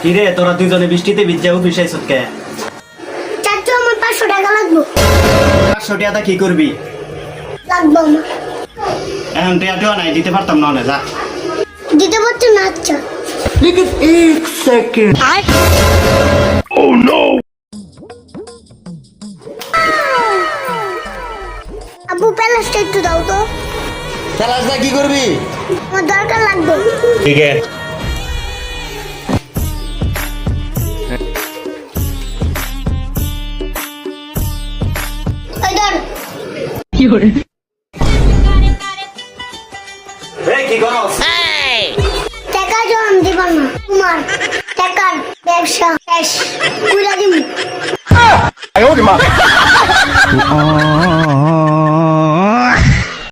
কিরে তোরা দুজনে বৃষ্টিতে ভিজে অফিস আইছত কে? চাচু আমার 500 টাকা লাগবে। 500 টাকা কি করবি? লাগবে আমার। এখন টাকা নাই, দিতে পারতাম না, যা। দিতে পারছো না? আচ্ছা लेकिन एक सेकंड আব্বু প্যালেসটা একটু দাও তো, প্যালাসটা কি করবি? আমার দরকার লাগবে। ঠিক আছে। ওই ধর। এই কি করস? টাকা জম দিব না, তোমার টাকার ব্যবসা শেষ করে দিমু।